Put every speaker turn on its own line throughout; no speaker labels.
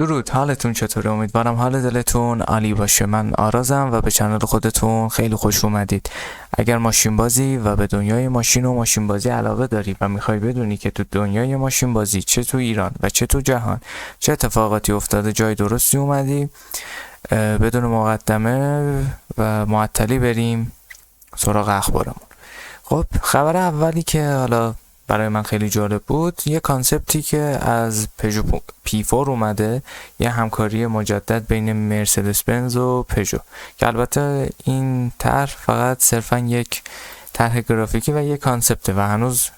درود، حالتون چطوره؟ امیدوارم حال دلتون عالی باشه. من آرازم و به چنل خودتون خیلی خوش اومدید. اگر ماشین بازی و به دنیای ماشین و ماشین بازی علاقه داری و میخوای بدونی که تو دنیای ماشین بازی چه تو ایران و چه تو جهان چه اتفاقاتی افتاده، جای درستی اومدی. بدون مقدمه و معطلی بریم سراغ اخبارمون. خب، خبر اولی که حالا برای من خیلی جالب بود، یه کانسپتی که از پژو P4 اومده، یه همکاری مجدد بین مرسدس بنز و پژو، که البته این طرح فقط صرفا یک طرح گرافیکی و یک کانسپته و هنوز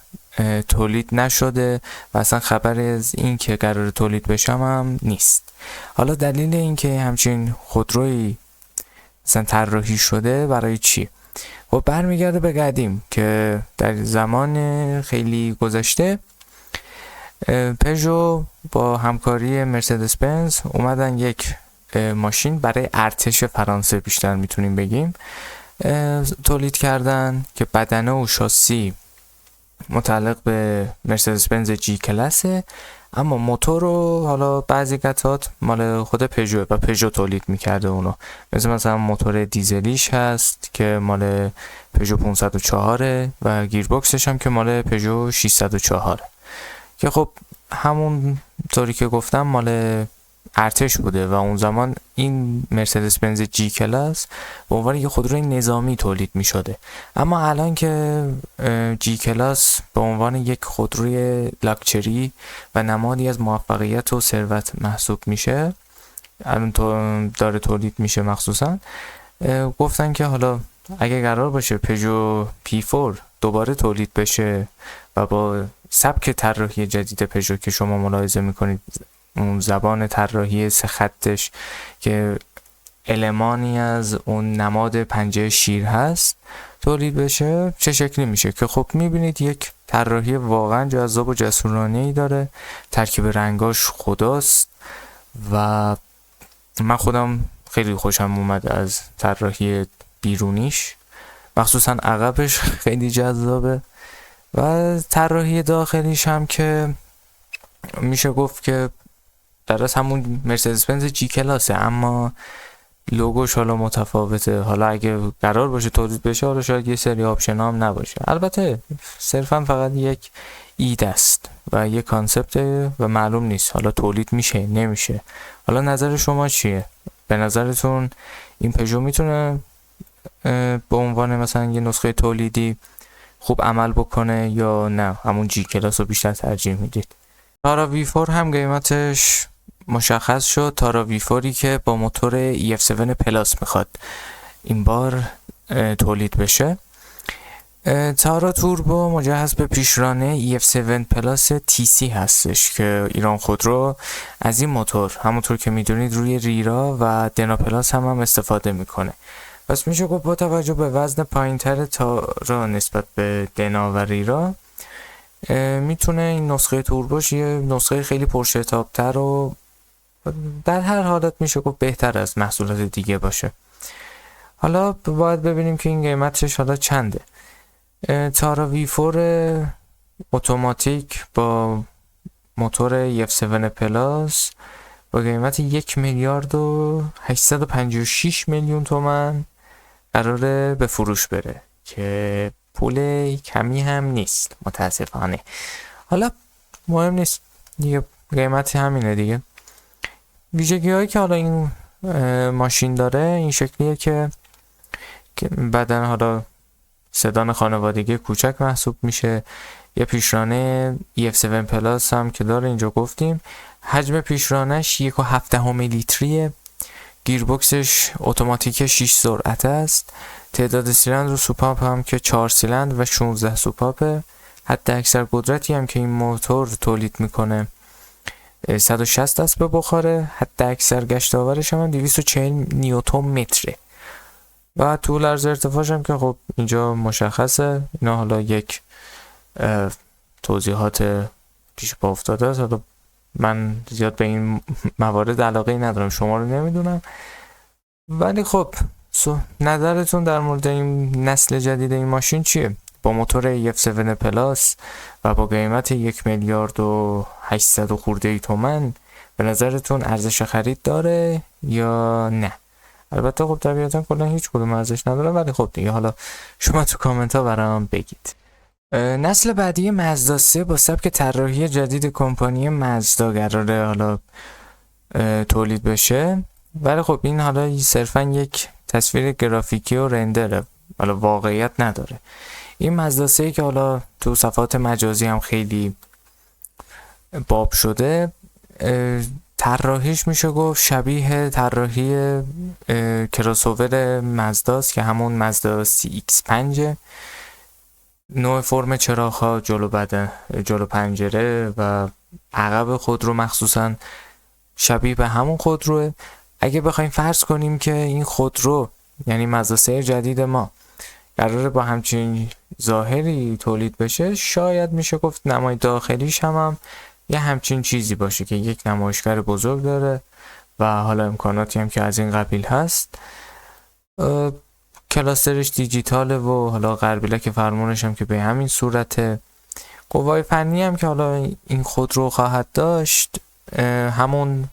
تولید نشده و اصلا خبری از این که قرار تولید بشم هم نیست. حالا دلیل این که همچین خودرویی مثلا طراحی شده برای چی؟ خب برمیگرده به قدیم که در زمان خیلی گذشته پژو با همکاری مرسدس بنز اومدن یک ماشین برای ارتش فرانسه، بیشتر میتونیم بگیم، تولید کردن که بدنه و شاسی متعلق به مرسدس بنز جی کلاسه، اما موتور رو حالا بعضی قطعات مال خود پژو و پژو تولید میکرده اونو. مثلا موتور دیزلیش هست که مال پژو 504 و گیربکسش هم که مال پژو 604 که خب همون طوری که گفتم مال ارتش بوده و اون زمان این مرسدس بنز جی کلاس به عنوان یک خودروی نظامی تولید می شده. اما الان که جی کلاس به عنوان یک خودروی لاکچری و نمادی از موفقیت و ثروت محسوب میشه، الان داره تولید میشه، مخصوصا گفتن که حالا اگه قرار باشه پژو P4 دوباره تولید بشه و با سبک طراحی جدید پژو که شما ملاحظه میکنید، اون زبان طراحی سه خطش که المانی از اون نماد پنجه شیر هست تولید بشه، چه شکلی میشه؟ که خب میبینید یک طراحی واقعا جذاب و جسورانه‌ای داره، ترکیب رنگاش خداست و من خودم خیلی خوشم اومد از طراحی بیرونیش، مخصوصا عقبش خیلی جذابه و طراحی داخلیش هم که میشه گفت که درست همون مرسدس بنز جی کلاسه، اما لوگوش حالا متفاوته. حالا اگه قرار باشه تولید بشه، حالا شاید یه سری آپشن هم نباشه. البته صرفا فقط یک ایده است و یک کانسپت و معلوم نیست حالا تولید میشه نمیشه. حالا نظر شما چیه؟ به نظرتون این پژو میتونه به عنوان مثلا یه نسخه تولیدی خوب عمل بکنه یا نه همون جی کلاس رو بیشتر ترجیح میدید؟ تارا V4 هم قیمتش مشخص شد. تارا V4 که با موتور EF7 پلاس میخواد این بار تولید بشه. تارا توربو مجهز به پیشرانه EF7 پلاس TC هستش که ایران خودرو از این موتور همونطور که میدونید روی ریرا و دنا پلاس هم استفاده میکنه. پس میشه گفت با توجه به وزن پایینتر تارا نسبت به دنا و ریرا، میتونه این نسخه توربوش یه نسخه خیلی پرشتاب‌تر و در هر حالت میشه گفت بهتر از محصولات دیگه باشه. حالا باید ببینیم که این قیمتش حالا چنده. تارا V4 اتوماتیک با موتور EF7 پلاس با قیمت 1,856,000,000 تومان قراره به فروش بره که پول کمی هم نیست متاسفانه. حالا مهم نیست دیگه، قیمت همینه دیگه. ویژگی هایی که حالا این ماشین داره این شکلیه که بعدن حالا سدان خانوادگی کوچک محسوب میشه. یه پیشرانه EF7 پلاس هم که داره، اینجا گفتیم. حجم پیشرانش 1.7 لیتریه. گیربکسش اتوماتیک 6 سرعت است. تعداد سیلندر و سوپاپ هم که 4 سیلندر و 16 سوپاپه. حد اکثر قدرتی هم که این موتور تولید میکنه 160 دست به بخاره. حد اکثر گشت آورش هم 240 نیوتن متره و طول عرض ارتفاعش هم که خب اینجا مشخصه. اینا حالا یک توضیحات پیش پا افتاده است. حالا من زیاد به این موارد علاقه ندارم، شما رو نمیدونم، ولی خب نظرتون در مورد این نسل جدید این ماشین چیه؟ با موتور EF7 پلاس و با قیمت 1,800,000 خورده تومن به نظرتون ارزش خرید داره یا نه؟ البته خب طبیعتا کلا هیچ کدوم ارزش نداره، ولی خب دیگه حالا شما تو کامنت ها برام بگید. نسل بعدی مازدا 3 با سبک طراحی جدید کمپانی مازدا قراره حالا تولید بشه، ولی خب این حالا صرفا یک تصویر گرافیکی و رندره، حالا واقعیت نداره. این مازدا 3 که حالا تو صفحات مجازی هم خیلی باب شده، طراحیش میشه گفت شبیه طراحی کراسوور مازداست که همون مازدا CX-5، نوع فرم چراغ‌ها، جلو پنجره و عقب خودرو مخصوصا شبیه به همون خودروه. اگه بخوایم فرض کنیم که این خودرو یعنی مازدا 3 جدید ما قراره با همچین ظاهری تولید بشه، شاید میشه گفت نمای داخلیش هم یه همچین چیزی باشه که یک نمایشگر بزرگ داره و حالا امکاناتی هم که از این قبیل هست. کلاسترش دیجیتاله و حالا غربیلک فرمونش هم که به همین صورته. قوای فنی هم که حالا این خودرو خواهد داشت همون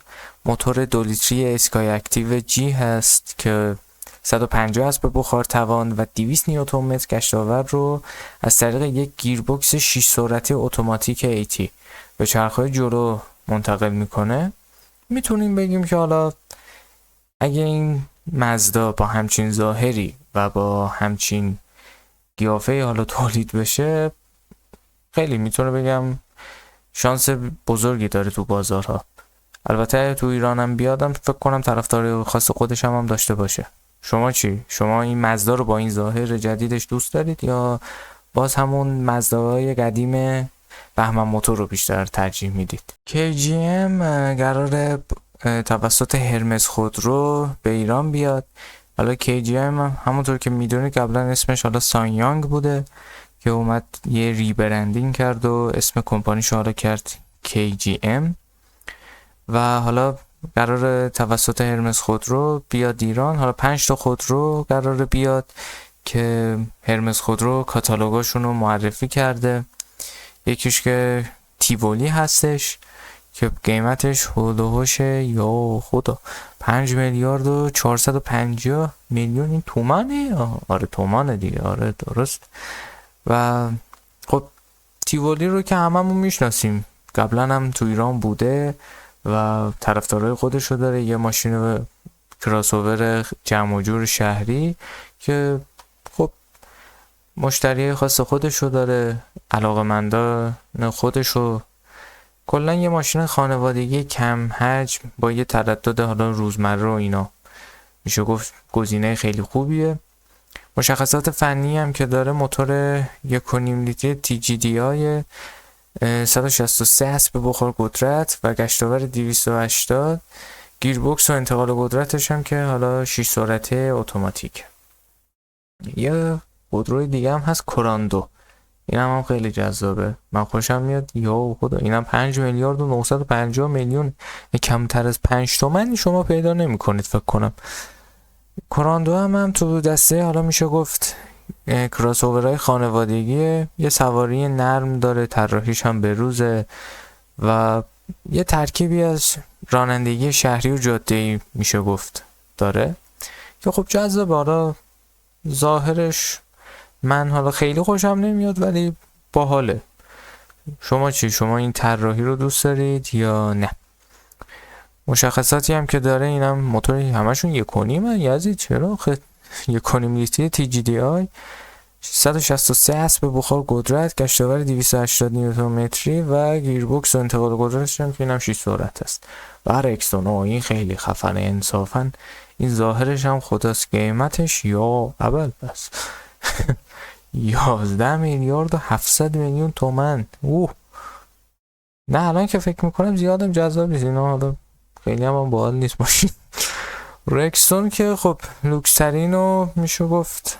موتور 2 لیتری اسکای اکتیو جی هست که 150 اسب بخار توان و 200 نیوتن متر گشتاور رو از طریق یک گیربکس 6 سرعتی اتوماتیک ایتی به چرخهای جلو منتقل میکنه. میتونیم بگیم که حالا اگه این مازدا با همچین ظاهری و با همچین قیافه حالا تولید بشه، خیلی میتونه بگم شانس بزرگی داره تو بازارها. البته تو ایرانم بیادم فکر کنم طرفدار خاص خودش هم داشته باشه. شما چی؟ شما این مازدا رو با این ظاهر جدیدش دوست دارید یا باز همون مازداهای قدیم بهمن موتور رو بیشتر ترجیح میدید؟ KGM قراره توسط هرمس خودرو به ایران بیاد. حالا KGM همونطور که میدونید قبلا اسمش حالا سانیانگ بوده که اومد یه ریبرندینگ کرد و اسم کمپانیش حالا کرد KGM و حالا قراره توسط هرمس خودرو بیاد ایران. حالا 5 تا خودرو قراره بیاد که هرمس خودرو کاتالوگاشون رو معرفی کرده. یکیش که تیولی هستش که قیمتش هلوهوش یا خدا 5 میلیارد و 450 میلیون این تومنه. آره تومنه دیگه، آره درست. و خب تیولی رو که هممون میشناسیم، قبلا هم تو ایران بوده و طرفدارای خودش رو داره. یه ماشین کراسوور جمع و جور شهری که خب مشتری خاص خودش رو داره، علاقه‌مندان خودش رو. کلا یه ماشین خانوادگی کم حجم با یه تردد حالا روزمره و اینا، میشه گفت گزینه خیلی خوبیه. مشخصات فنی هم که داره، موتور 1.5 لیتری TGDI 163 اسب بخار قدرت و گشتاور 280. گیربکس و انتقال قدرتش هم که حالا 6 سرعته اتوماتیک. یه خودروی دیگه هم هست کوراندو، این هم خیلی جذابه، من خوشم میاد. یا خدا اینم 5 میلیارد و 950 میلیون، کمتر از 5 تومن شما پیدا نمی کنید فکر کنم. کوراندو هم تو دسته حالا میشه گفت کراسوورهای خانوادگیه، یه سواری نرم داره، طراحیش هم بروزه و یه ترکیبی از رانندگی شهری و جاده‌ای میشه گفت داره که خب جذابه. حالا ظاهرش من حالا خیلی خوشم نمیاد ولی باحاله. شما چی؟ شما این طراحی رو دوست دارید یا نه؟ مشخصاتی هم که داره، اینم موتوری همشون 1.5 یزید چرا 1.5 لیتری TGDI 163 اسب بخار قدرت، گشتاور 280 نیوتن متری و گیربکس و انتقال قدرتش هم که اینم 6 سرعت است. برعکسون این خیلی خفنه انصافا. این ظاهرش هم خداست. قیمتش یا اول بس 11 میلیارد و 700 میلیون تومن. نه الان که فکر میکنم زیادم جذاب نیست اینا، حالا خیلی هم باحال نیست ماشین. رکسون که خب لوکس ترین و میشه گفت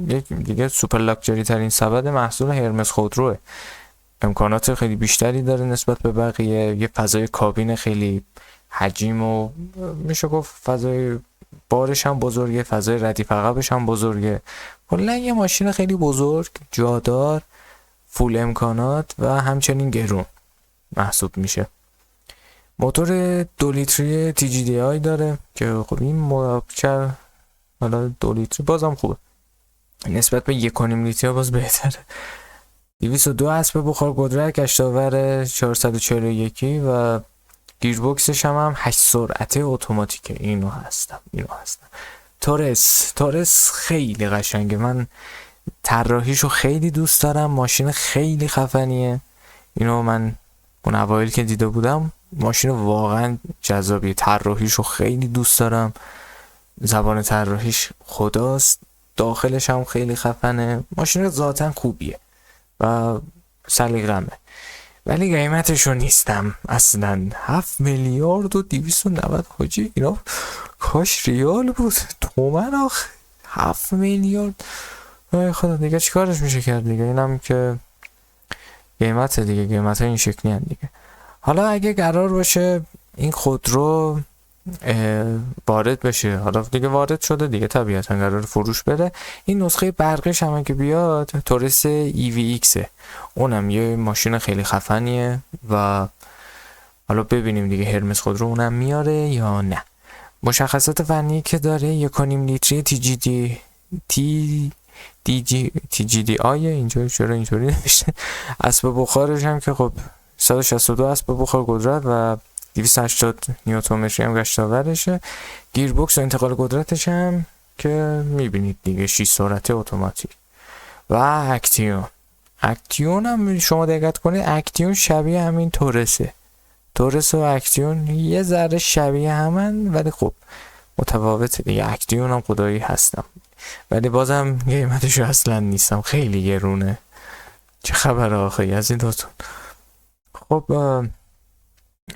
یک دیگه سوپر لاکچری ترین سبد محصول هرمس خودروه. امکانات خیلی بیشتری داره نسبت به بقیه، یه فضای کابین خیلی حجیم و میشه گفت فضای بارش هم بزرگه، فضای ردیف عقبش هم بزرگه. کلا یه ماشین خیلی بزرگ، جادار، فول امکانات و همچنین گرون محسوب میشه. موتور 2 لیتری TGDI داره که خب این مرکب حالا 2 لیتری بازم خوبه، نسبت به 1.5 لیتری باز بهتره. 202 اسب بخار قدرت، گشتاور 441 و گیربکسش هم 8 سرعته اتوماتیکه. اینو هستم. تورس خیلی قشنگه، من طراحیشو خیلی دوست دارم، ماشین خیلی خفنیه. اینو من اون اوایل که دیده بودم ماشین واقعا جذابیه، طراحیشو خیلی دوست دارم، زبان طراحیش خداست، داخلش هم خیلی خفنه، ماشین ذاتاً خوبیه و سلیقه‌مه، ولی قیمتشو نیستم اصلا. 7 میلیارد و 290 حاجی، اینا کاش ریال بود، تومن آخ. 7 میلیارد ای خدا، دیگه چیکارش میشه کرد دیگه؟ اینم که قیمت دیگه، قیمت این شکلی هست دیگه. حالا اگه قرار باشه این خودرو وارد بشه، حالا دیگه وارد شده دیگه، طبیعتا قرار فروش بره، این نسخه برقیش هم که بیاد تورس EVX، اونم یه ماشین خیلی خفنیه و حالا ببینیم دیگه هرمس خودرو اونم میاره یا نه. مشخصات فنی که داره 1.5 لیتری TGDI، اینجا چرا اینجوری نوشته؟ اسب بخارش هم که خب 162 اسب بخار قدرت و 280 نیوتنمتری هم گشتاورشه. گیربکس و انتقال قدرتش هم که میبینید دیگه 6 سرعته اتوماتیک. و اکتیون هم شما دقت کنید، اکتیون شبیه همین تورسه. تورس و اکتیون یه ذره شبیه همن ولی خب متفاوته دیگه. اکتیون هم خدایی هستم ولی بازم قیمتشو اصلا نیستم، خیلی گرونه. چه خبر آخه از این دوتون؟ خب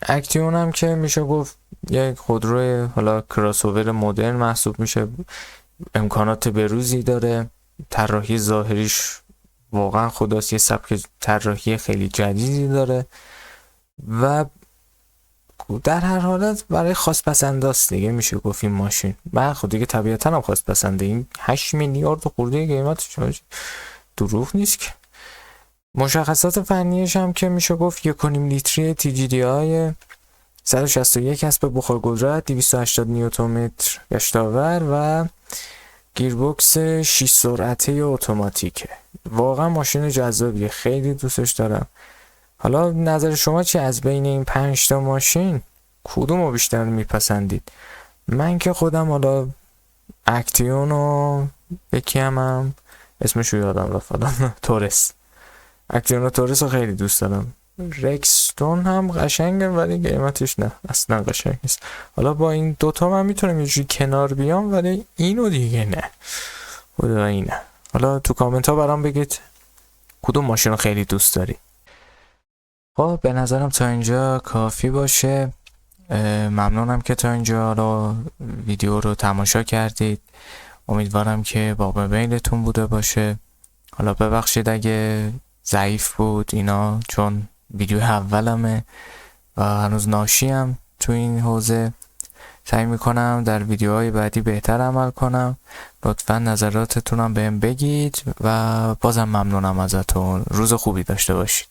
اکتیون هم که میشه گفت یک خودروی حالا کراسوور مدرن محسوب میشه، امکانات بروزی داره، طراحی ظاهریش واقعا خداست، یه سبک طراحی خیلی جدیدی داره و در هر حالت برای خاص پسنداست دیگه، میشه گفت این ماشین. من خود دیگه طبیعتا هم خاص پسنده، این 8 میلیارد خورده قیمتش دروغ نیست که. مشخصات فنیش هم که میشه گفت 1.5 لیتری TGDI، 161 اسب بخار قدرت، 280 نیوتنمتر گشتاور و گیربکس 6 سرعته اتوماتیکه. واقعا ماشین جذابیه، خیلی دوستش دارم. حالا نظر شما چی از بین این 5 تا ماشین؟ کدومو بیشتر میپسندید؟ من که خودم حالا اکتیون و یکی هم اسمشو یادم رفت تورس، اکتیون و تورس رو خیلی دوست دارم. رکستون هم قشنگه ولی قیمتش نه، اصلا قشنگ نیست. حالا با این دوتا من میتونم یه جوری کنار بیام ولی اینو دیگه نه، خدایی نه. حالا تو کامنت ها برام بگید کدوم ماشین رو خیلی دوست داری. خب به نظرم تا اینجا کافی باشه. ممنونم که تا اینجا رو ویدیو رو تماشا کردید. امیدوارم که با میلتون بوده باشه. حالا ببخشید اگه ضعیف بود اینا، چون ویدیو اولمه و هنوز ناشیم تو این حوزه. سعی میکنم در ویدیوهای بعدی بهتر عمل کنم. لطفا نظراتتونم بهم بگید و بازم ممنونم ازتون. روز خوبی داشته باشید.